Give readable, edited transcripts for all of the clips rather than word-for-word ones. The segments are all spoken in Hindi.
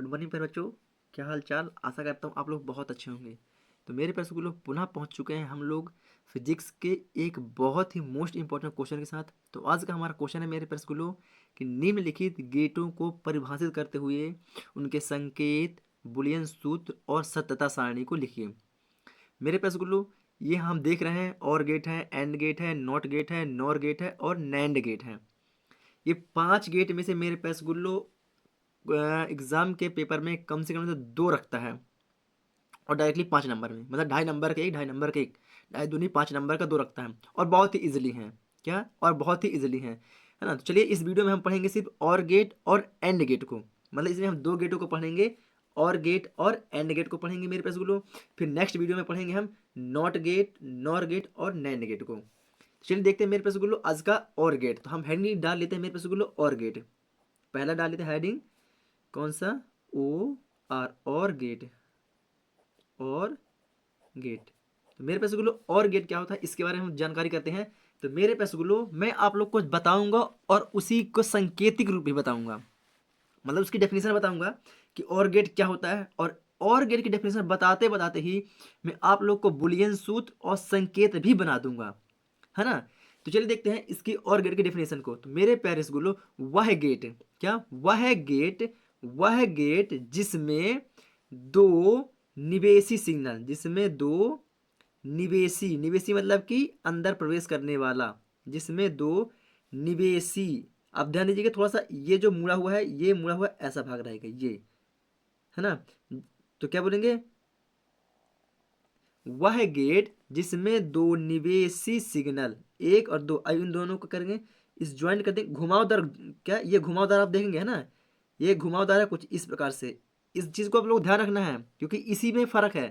गुड मॉर्निंग प्यारे बच्चों, क्या हाल चाल। आशा करता हूँ आप लोग बहुत अच्छे होंगे। तो मेरे प्यारे स्कूलों पुनः पहुँच चुके हैं हम लोग फिजिक्स के एक बहुत ही मोस्ट इंपॉर्टेंट क्वेश्चन के साथ। तो आज का हमारा क्वेश्चन है मेरे प्यारे स्कूलों कि निम्नलिखित गेटों को परिभाषित करते हुए उनके संकेत, बुलियन सूत्र और सत्यता सारणी को लिखिए। मेरे प्यारे स्कूलों ये हम देख रहे हैं और गेट है, एंड गेट है, नॉट गेट है, नॉर गेट है और नैंड गेट है। ये 5 गेट में से मेरे प्यारे स्कूलों एग्जाम के पेपर में कम से कम तो 2 रखता है और डायरेक्टली 5 नंबर में, मतलब 2.5 नंबर के एक, 2.5 नंबर के एक, 2.5 दूनी 5 नंबर का 2 रखता है और बहुत ही इजीली है। क्या? और बहुत ही इजीली है ना। तो चलिए इस वीडियो में हम पढ़ेंगे सिर्फ और गेट और एंड गेट को, मतलब इसमें हम 2 गेटों को पढ़ेंगे, और गेट और एंड गेट को पढ़ेंगे मेरे पास गुलो। फिर नेक्स्ट वीडियो में पढ़ेंगे हम नॉट गेट, नॉर गेट और नैंड गेट को। चलिए देखते हैं मेरे पास गुलो आज का और गेट। तो हम हेडिंग डाल लेते हैं मेरे पास गुलो और गेट। पहला डाल लेते हैं हेडिंग कौन सा, ओ आर, और गेट, और गेट। तो मेरे पास गुलो और गेट क्या होता है इसके बारे में हम जानकारी करते हैं। तो मेरे पास गुलो मैं आप लोग को बताऊंगा और उसी को सांकेतिक रूप में बताऊंगा, मतलब उसकी डेफिनेशन बताऊंगा कि और गेट क्या होता है। और गेट की डेफिनेशन बताते बताते ही मैं आप लोग को बुलियन सूत्र और संकेत भी बना दूंगा, है ना। तो चलिए देखते हैं इसकी और गेट की डेफिनेशन को। तो मेरे प्यारे गुलो वह गेट क्या, वह गेट जिसमें दो निवेशी सिग्नल, जिसमें दो निवेशी, निवेशी मतलब कि अंदर प्रवेश करने वाला, जिसमें दो निवेशी। अब ध्यान दीजिएगा थोड़ा सा, ये जो मुड़ा हुआ है, ये मुड़ा हुआ ऐसा भाग रहेगा, ये है ना। तो क्या बोलेंगे, वह गेट जिसमें दो निवेशी सिग्नल, एक और दो, अब इन दोनों को करेंगे इस ज्वाइंट कर देंगे घुमावदार। क्या ये घुमावदार आप देखेंगे, है ना, ये घुमावदार है कुछ इस प्रकार से। इस चीज को आप लोग ध्यान रखना है क्योंकि इसी में फर्क है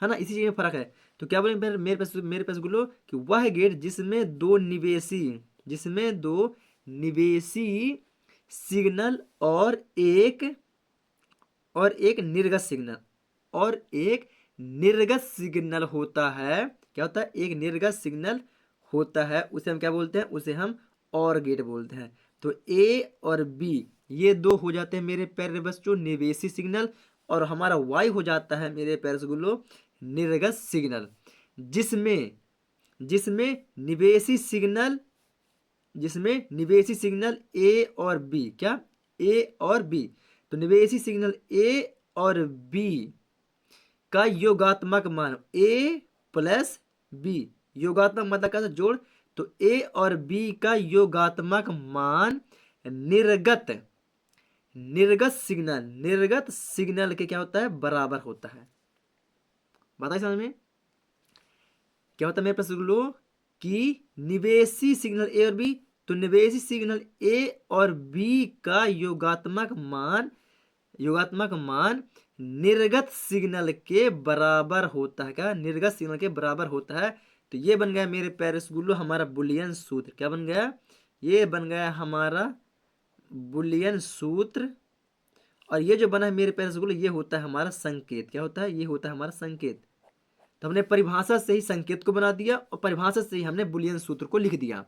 ना, इसी चीज में फर्क है। तो क्या बोले मेरे पास गुलो कि वह गेट जिसमें दो निवेशी, जिसमें दो निवेशी सिग्नल और एक निर्गत सिग्नल, और एक निर्गत सिग्नल होता है। क्या होता है, एक निर्गत सिग्नल होता है, उसे हम क्या बोलते हैं, उसे हम और गेट बोलते हैं। तो ए और बी ये दो हो जाते हैं मेरे प्यारे बच्चों निवेशी सिग्नल, और हमारा वाई हो जाता है मेरे प्यारे गुलो निर्गत सिग्नल, जिसमें जिसमें निवेशी सिग्नल, जिसमें निवेशी सिग्नल ए और बी, क्या, ए और बी। तो निवेशी सिग्नल ए और बी का योगात्मक मान ए प्लस बी, योगात्मक मतलब कैसे जोड़। तो ए और बी का योगात्मक मान निर्गत निर्गत सिग्नल के क्या होता है, बराबर होता है। बताइए समझ में क्या होता है मेरे पास लो कि निवेशी सिग्नल ए और बी, तो निवेशी सिग्नल ए और बी का योगात्मक मान निर्गत सिग्नल के बराबर होता है। क्या, निर्गत सिग्नल के बराबर होता है। तो ये बन गया मेरे प्यारे स्कूलों हमारा बुलियन सूत्र। क्या बन गया, ये बन गया हमारा बुलियन सूत्र। और ये जो बना है मेरे प्यारे स्कूलों ये होता है हमारा संकेत। क्या होता है, ये होता है हमारा संकेत। तो हमने परिभाषा से ही संकेत को बना दिया और परिभाषा से ही हमने बुलियन सूत्र को लिख दिया।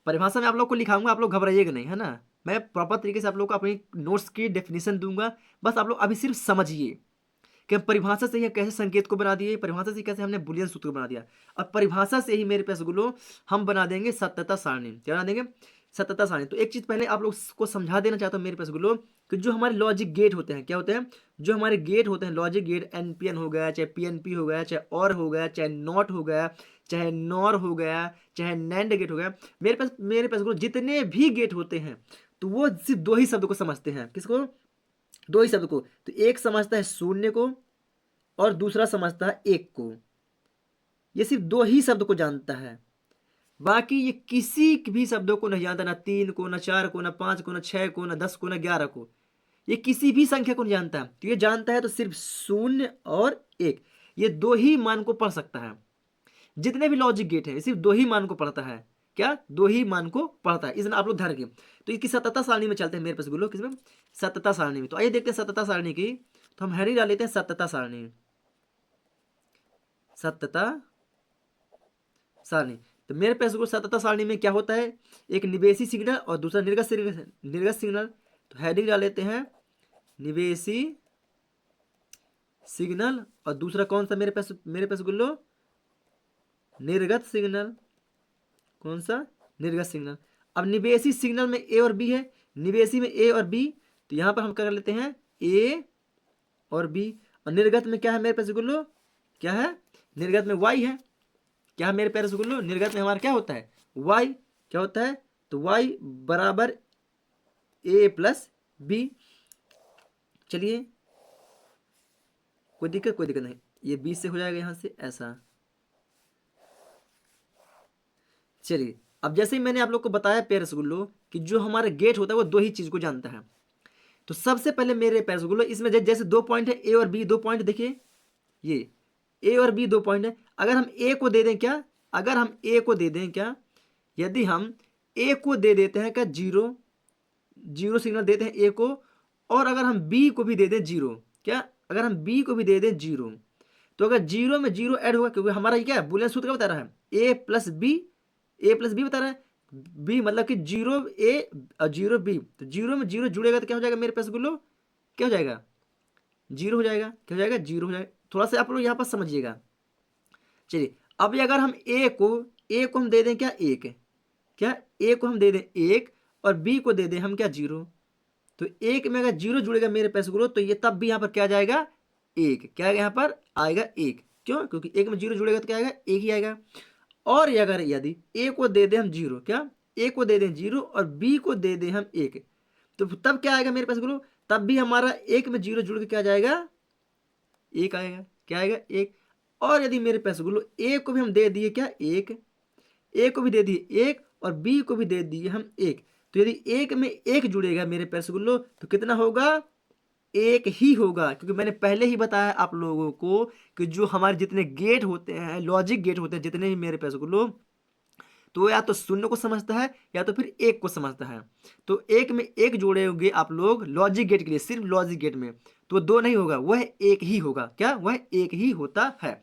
परिभाषा में आप लोग को लिखाऊंगा, आप लोग घबराइएगा नहीं, है ना। मैं प्रॉपर तरीके से आप लोग को अपनी नोट्स की डेफिनेशन दूंगा, बस आप लोग अभी सिर्फ समझिए कि हम परिभाषा से ही कैसे संकेत को बना दिए, परिभाषा से कैसे हमने बुलियन सूत्र बना दिया, और परिभाषा से ही मेरे पास गुलो हम बना देंगे सत्यता सारणी। क्या बना देंगे, सत्यता सारणी। तो एक चीज पहले आप लोग को समझा देना चाहता हूँ मेरे पास गुलो कि जो हमारे लॉजिक गेट होते हैं, क्या होते हैं, जो हमारे गेट होते हैं लॉजिक गेट, एनपीएन हो गया, चाहे पीएनपी हो गया, चाहे और हो गया, चाहे नॉट हो गया, चाहे नॉर हो गया, चाहे नैंड गेट हो गया, मेरे पास गुलो जितने भी गेट होते हैं तो वो सिर्फ दो ही शब्द को समझते हैं। किसको, दो ही शब्द को। तो एक समझता है शून्य को और दूसरा समझता है एक को। ये सिर्फ दो ही शब्द को जानता है, बाकी ये किसी भी शब्दों को नहीं जानता, ना 3 को, ना 4 को, ना 5 को, ना 6 को, ना 10 को, ना 11 को। ये किसी भी संख्या को नहीं जानता। तो ये जानता है तो सिर्फ शून्य और एक, ये दो ही मान को पढ़ सकता है। जितने भी लॉजिक गेट है सिर्फ दो ही मान को पढ़ता है। क्या, दो ही मान को पढ़ता है, इसमें आप लोग ध्यान रखिए। तो इसकी सततता सारणी में चलते हैं मेरे पास बोलो, किसमें, सततता सारणी में। तो आइए देखते हैं सततता सारणी की। तो हम हेडिंग डाल लेते हैं सततता सारणी, सततता सारणी। तो मेरे पास सततता सारणी में क्या होता है, एक निवेशी सिग्नल और दूसरा निर्गत सिग्नल। तो हेडिंग डाल लेते हैं निवेशी सिग्नल, और दूसरा कौन सा मेरे पास गुल्लो, निर्गत सिग्नल। कौन सा, निर्गत सिग्नल। अब निवेशी सिग्नल में ए और बी है, निवेशी में ए और बी, तो यहां पर हम क्या कर लेते हैं, ए और बी। और निर्गत में क्या है मेरे पास गुल्लो, क्या है, निर्गत में वाई है। क्या है मेरे पास गुल्लो, निर्गत में हमारा क्या होता है, वाई। क्या होता है, तो वाई बराबर ए प्लस बी। चलिए, कोई दिक्कत नहीं, ये बी से हो जाएगा यहां से ऐसा। चलिए, अब जैसे ही मैंने आप लोग को बताया प्यारे रसगुल्लो कि जो हमारा गेट होता है वो दो ही चीज को जानता है। तो सबसे पहले मेरे प्यारे रसगुल्लो इसमें जैसे दो पॉइंट है, ए और बी, दो पॉइंट देखिए, ये ए और बी दो पॉइंट है। अगर हम ए को दे दें क्या, अगर हम ए को दे दें क्या, यदि हम ए को दे देते हैं क्या, जीरो, जीरो सिग्नल देते हैं ए को, और अगर हम बी को भी दे दें जीरो, क्या, अगर हम बी को भी दे दें जीरो, तो अगर जीरो में जीरो ऐड होगा, क्योंकि हमारा ये क्या है, बूलियन सूत्र क्या बता रहा है, ए प्लस बी, ए प्लस बी बता रहा है, बी मतलब कि जीरो ए और जीरो बी, तो जीरो में जीरो जुड़ेगा तो क्या हो जाएगा मेरे पास गुल्लो, क्या हो जाएगा, जीरो हो जाएगा। क्या हो जाएगा, जीरो हो जाएगा। थोड़ा सा आप लोग यहाँ पर समझिएगा। चलिए, अब अगर हम ए को हम दे दें क्या, एक, क्या, ए को हम दे दें एक, और बी को दे दें हम क्या, जीरो, तो एक में अगर जीरो जुड़ेगा मेरे पास गुल्लो, तो ये तब भी यहाँ पर क्या आ जाएगा, एक, क्या आएगा यहाँ पर, आएगा एक। क्यों, क्योंकि एक में जीरो जुड़ेगा तो क्या आएगा, एक ही आएगा। और अगर यदि ए को दे दें हम जीरो, क्या, ए को दे दें जीरो और बी को दे दें हम एक, तो तब क्या आएगा मेरे पास गुरु, तब भी हमारा एक में जीरो जुड़ के क्या जाएगा, एक आएगा। क्या आएगा, एक। और यदि मेरे पास गुरु ए को भी हम दे दिए क्या, एक, ए को भी दे दिए एक, और बी को भी दे दिए हम एक, तो यदि एक में एक जुड़ेगा मेरे पास गुल्लो, तो कितना होगा, एक ही होगा। क्योंकि मैंने पहले ही बताया आप लोगों को कि जो हमारे जितने गेट होते हैं, लॉजिक गेट होते हैं जितने भी मेरे पास गुल्लो, तो या तो शून्य को समझता है या तो फिर एक को समझता है। तो एक में एक जोड़े होंगे आप लोग लॉजिक गेट के लिए, सिर्फ लॉजिक गेट में, तो दो नहीं होगा, वह एक ही होगा। क्या, वह एक ही होता है।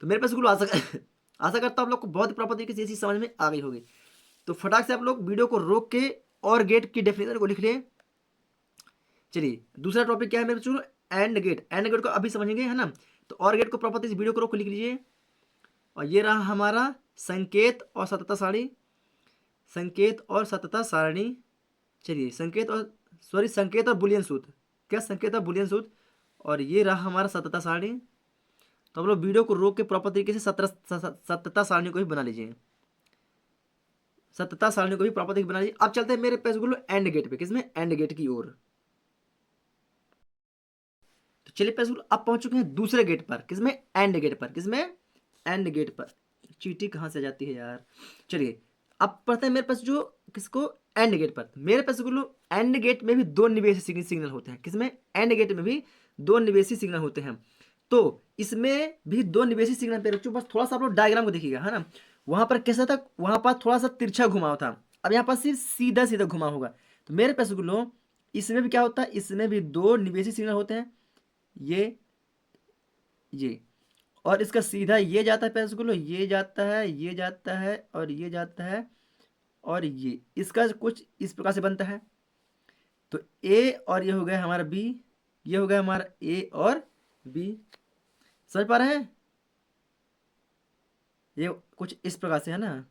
तो मेरे पास गुल्लो आशा करता हूँ आप लोग को बहुत प्रॉपर तरीके से ये चीज समझ में आ गई होगी। तो फटाक से आप लोग वीडियो को रोक के और गेट की डेफिनेशन को लिख लें। चलिए, दूसरा टॉपिक क्या है मेरे चलो, एंड गेट। एंड गेट को अभी समझेंगे, है ना। तो और गेट को प्रॉपर वीडियो को रोक लिख लीजिए। और ये रहा हमारा संकेत और सततता सारणी, संकेत और सततता सारणी। चलिए, संकेत और बुलियन सूत्र, क्या, संकेत और बुलियन सूत्र। और ये रहा हमारा सततता सारणी। तो हम लोग वीडियो को रोक के प्रॉपर तरीके से सततता सारणी को भी बना लीजिए, सततता सारणी को भी प्रॉपर तरीके बना लीजिए। अब चलते हैं मेरे पेज को एंड गेट पे, किसमें, एंड गेट की ओर। तो चलिए पेज अब पहुंच चुके हैं दूसरे गेट पर, किसमें, एंड गेट पर, किसमें, एंड गेट पर। चीटी कहां से जाती है यार। चलिए, अब पढ़ते हैं मेरे पास जो किसको, एंड गेट पर। मेरे पास एंड गेट में भी दो निवेशी सिग्नल होते हैं, किसमें, एंड गेट में भी दो निवेशी सिग्नल होते हैं। तो इसमें भी दो निवेशी सिग्नल पे बच्चों, बस थोड़ा सा आप लोग डायग्राम को देखिएगा, है ना। वहां पर कैसा था, वहां पर थोड़ा सा तिरछा घुमाव था, अब यहाँ पर सिर्फ सीधा सीधा घुमा होगा। तो मेरे पास इसमें भी क्या होता है, इसमें भी दो निवेशी सिग्नल होते हैं, ये और इसका सीधा ये जाता है पैसे को, ये जाता है, ये जाता है, और ये जाता है, और ये इसका कुछ इस प्रकार से बनता है। तो ए और ये हो गया हमारा बी, ये हो गया हमारा ए और बी। समझ पा रहे हैं, ये कुछ इस प्रकार से है ना।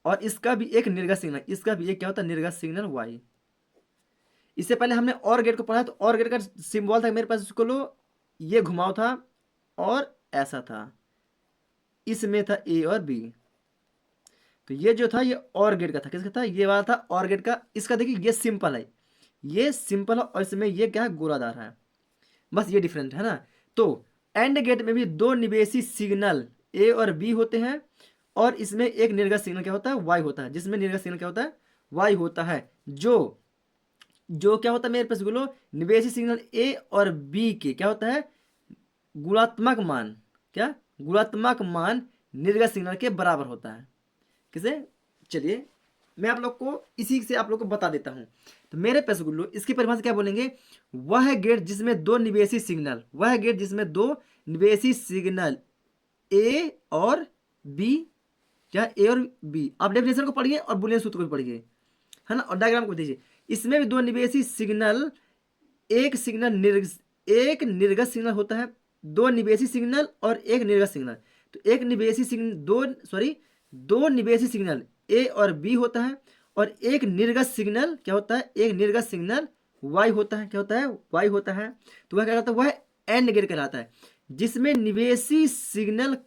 और इसका भी एक निर्गत सिग्नल, इसका भी एक क्या होता है, निर्गत सिग्नल वाई। इससे पहले हमने और गेट को पढ़ा, तो और गेट का सिंबल था मेरे पास, इसको लो, ये घुमाव था और ऐसा था, इसमें था ए और बी। तो ये जो था ये और गेट का था, किसका था, ये वाला था और गेट का। इसका देखिए ये सिंपल है, ये सिंपल है, और इसमें ये क्या है, गोलादार है, बस ये डिफरेंट है ना। तो एंड गेट में भी दो निवेशी सिग्नल ए और बी होते हैं, और इसमें एक निर्गत सिग्नल क्या होता है, वाई होता है, जिसमें निर्गत सिग्नल क्या होता है, वाई होता है। जो जो क्या होता है मेरे पास बोलो, निवेशी सिग्नल ए और बी के क्या होता है, गुणात्मक मान, क्या, गुणात्मक मान निर्गत सिग्नल के बराबर होता है। किसे, चलिए मैं आप लोग को इसी से आप लोग को बता देता हूं। तो मेरे पास गुल्लू इसकी परिभाषा क्या बोलेंगे, वह गेट जिसमें दो निवेशी सिग्नल, वह गेट जिसमें दो निवेशी सिग्नल ए और बी, क्या, ए और बी। आप डेफिनेशन को पढ़िए और बुलियन सूत्र को भी पढ़िए, है ना, और डायग्राम को दीजिए। इसमें भी दो निवेशी सिग्नल, एक निर्गत सिग्नल होता है, दो निवेशी सिग्नल और एक निर्गत सिग्नल। तो एक निवेशी सिग्नल दो निवेशी सिग्नल ए और बी होता है, और एक निर्गत सिग्नल क्या होता है, एक निर्गत सिग्नल वाई होता है। क्या होता है, वाई होता है। तो वह क्या कहता है, वह एंड गेट कहलाता है, जिसमें निवेशी सिग्नल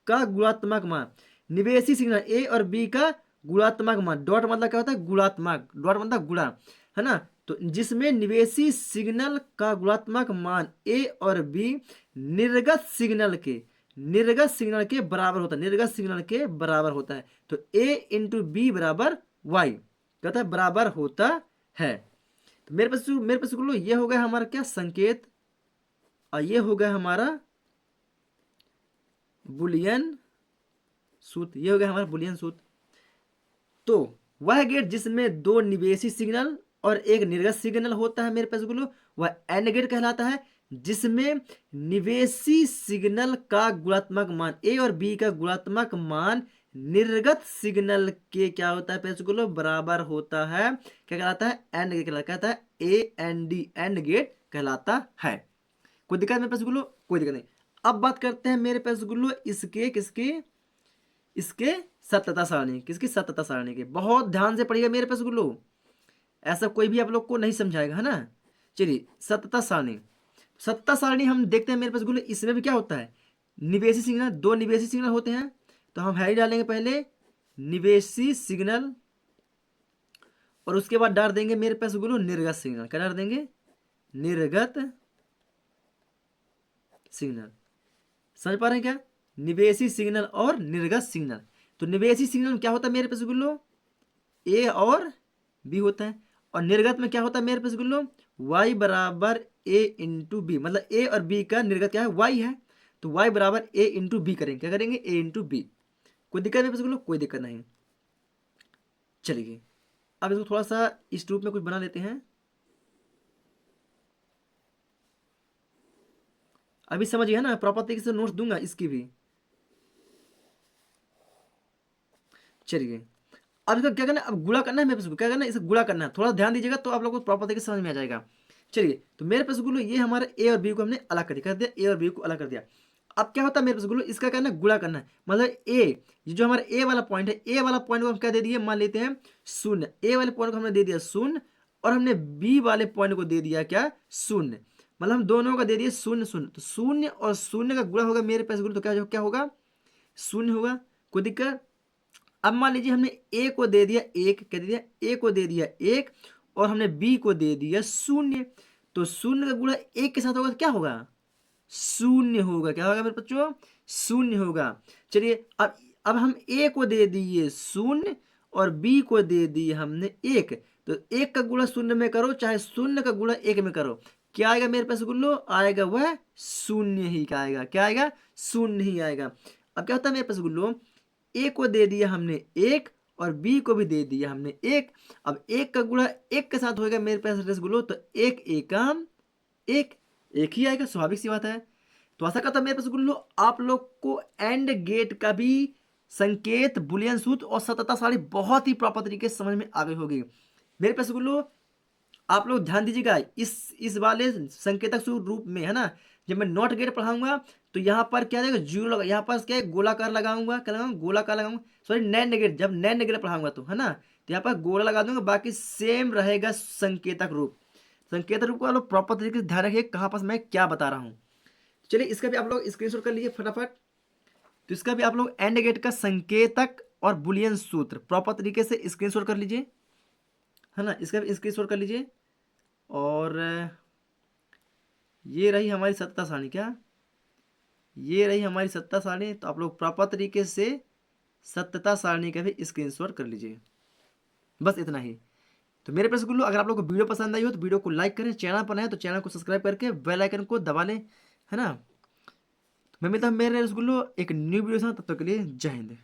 का गुणात्मक मान, निवेशी सिग्नल ए और बी का गुणात्मक मान, डॉट मतलब क्या होता है, गुणात्मक, डॉट मतलब गुणा, है ना। तो जिसमें निवेशी सिग्नल का गुणात्मक मान ए और बी निर्गत सिग्नल के बराबर होता है, निर्गत सिग्नल के बराबर होता है। तो ए इंटू बी बराबर वाई कहता है बराबर होता है। तो मेरे पास लो ये हो गया हमारा क्या संकेत, और ये हो गया हमारा बुलियन सूत्र, ये हो गया हमारा बुलियन सूत्र। तो वह गेट जिसमें दो निवेशी सिग्नल और एक निर्गत सिग्नल होता है मेरे पास गुलो, वह एंड गेट कहलाता है, जिसमें निवेशी सिग्नल का गुणात्मक मान ए और बी का गुणात्मक मान निर्गत सिग्नल के क्या होता है पैसे गुलो, बराबर होता है। क्या कहलाता है, एंड गेट कहलाता है, A N D and gate कहलाता है। कोई दिक्कत मेरे पैसे गुलो, कोई दिक्कत नहीं। अब बात करते हैं मेरे पैसे गुलो इसके किसके, इसके सत्यता सारणी, किसकी सत्यता सारणी के। बहुत ध्यान से पढ़िएगा मेरे पास गुल्लू, ऐसा कोई भी आप लोग को नहीं समझाएगा, है ना। चलिए सत्यता सारणी, सत्यता सारणी हम देखते हैं मेरे पास गुल्लू, इसमें भी क्या होता है, निवेशी सिग्नल, दो निवेशी सिग्नल होते हैं। तो हम है ही डालेंगे पहले निवेशी सिग्नल, और उसके बाद डाल देंगे मेरे पास गुल्लू निर्गत सिग्नल। क्या डाल देंगे, निर्गत सिग्नल। समझ पा रहे हैं क्या, निवेशी सिग्नल और निर्गत सिग्नल। तो निवेशी सिग्नल में क्या होता है मेरे पास गुल्लो, ए और बी होता है, और निर्गत में क्या होता है मेरे पास गुल्लो, वाई बराबर ए इंटू बी, मतलब ए और बी का निर्गत क्या है, वाई है। तो वाई बराबर ए इंटू बी करेंगे, क्या करेंगे, ए इंटू बी। कोई दिक्कत मेरे पास गुल्लो, कोई दिक्कत नहीं। चलिए अब इसको थोड़ा सा इस रूप में कुछ बना लेते हैं। अभी समझिए ना, प्रॉपर तरीके से नोट्स दूंगा इसकी भी। चलिए अब इसका क्या करना है, अब गुणा करना है मेरे पास, क्या करना है, इसे गुणा करना है। थोड़ा ध्यान दीजिएगा तो आप लोगों को प्रॉपर तरीके से समझ में आ जाएगा। चलिए तो मेरे पास गुलो ये हमारे ए और बी को हमने अलग कर दिया, ए और बी को अलग कर दिया। अब क्या होता है मेरे पास गुलो, इसका करना है गुणा करना है, मतलब ए, ये जो हमारा ए वाला पॉइंट है, ए वाला पॉइंट को हम क्या दे दिए, मान लेते हैं शून्य। ए वाले पॉइंट को हमने दे दिया शून्य, और हमने बी वाले पॉइंट को दे दिया क्या, शून्य। मतलब हम दोनों का दे दिए शून्य शून्य। तो शून्य और शून्य का गुणा होगा मेरे पास गुलो, तो क्या होगा, शून्य होगा। कोई दिक्कत। अब मान लीजिए हमने ए को दे दिया एक, क्या दे दिया, ए को दे दिया एक, और हमने बी को दे दिया शून्य। तो शून्य का गुणा एक के साथ होगा तो क्या होगा, शून्य होगा। क्या होगा मेरे बच्चों, शून्य होगा। चलिए अब हम ए को दे दिए शून्य और बी को दे दिए हमने एक। तो एक का गुणा शून्य में करो, चाहे शून्य का गुणा एक में करो, क्या आएगा मेरे पास गुल्लो, आएगा वह शून्य ही का आएगा। क्या आएगा, शून्य ही आएगा। अब क्या होता है मेरे पास गुल्लो, ए को दे दिया हमने एक और बी को भी दे दिया हमने एक। अब एक का गुणा एक के साथ होगा मेरे पास रसगुल्लो, तो एक एकम एक ही आएगा, स्वाभाविक सी बात है। तो ऐसा करता मेरे पास गुल्लो आप लोग को एंड गेट का भी संकेत, बुलियन सूत्र और सतता सारी बहुत ही प्रॉपर तरीके से समझ में आ गई होगी मेरे पास गुल्लो। आप लोग ध्यान दीजिएगा इस वाले संकेतक रूप में, है ना। जब मैं नॉट गेट पढ़ाऊंगा तो यहाँ पर क्या रहेगा, जीरो लगा, यहाँ पर क्या है गोलाकार लगाऊंगा, क्या लगाऊंगा, गोलाकार लगाऊंगा, सॉरी नैन गेट, जब नैन गेट पढ़ाऊंगा तो, है ना, तो यहाँ पर गोला लगा दूंगा, बाकी सेम रहेगा संकेतक रूप। संकेतक रूप को आप लोग प्रॉपर तरीके से ध्यान रखिए कहाँ पर मैं क्या बता रहा हूँ। चलिए इसका भी आप लोग स्क्रीनशॉट कर लीजिए फटाफट। तो इसका भी आप लोग एंड गेट का संकेतक और बुलियन सूत्र प्रॉपर तरीके से स्क्रीनशॉट कर लीजिए, है ना, इसका भी स्क्रीनशॉट कर लीजिए। और ये रही हमारी सत्ता सारणी, क्या ये रही हमारी सत्ता सारणी। तो आप लोग प्रॉपर तरीके से सत्यता सारणी का भी स्क्रीनशॉट कर लीजिए, बस इतना ही। तो मेरे प्यारे स्कूलों, अगर आप लोग को वीडियो पसंद आई हो तो वीडियो को लाइक करें, चैनल पर नए तो चैनल को सब्सक्राइब करके बेल आइकन को दबा लें, है ना। तो मैं मिलता हूं मेरे स्कूलों एक न्यू वीडियो से, तब तक के लिए जय हिंद।